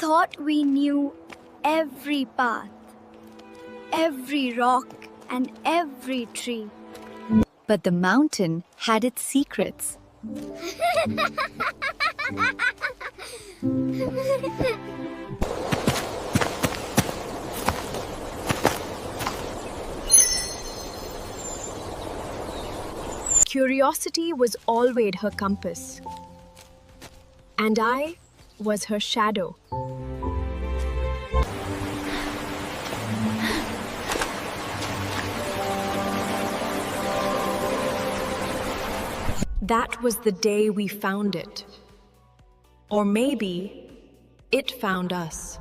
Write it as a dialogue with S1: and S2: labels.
S1: thought we knew every path, every rock, and every tree.
S2: But the mountain had its secrets.
S3: Curiosity was always her compass, and I was her shadow. That was the day we found it. Or maybe it found us.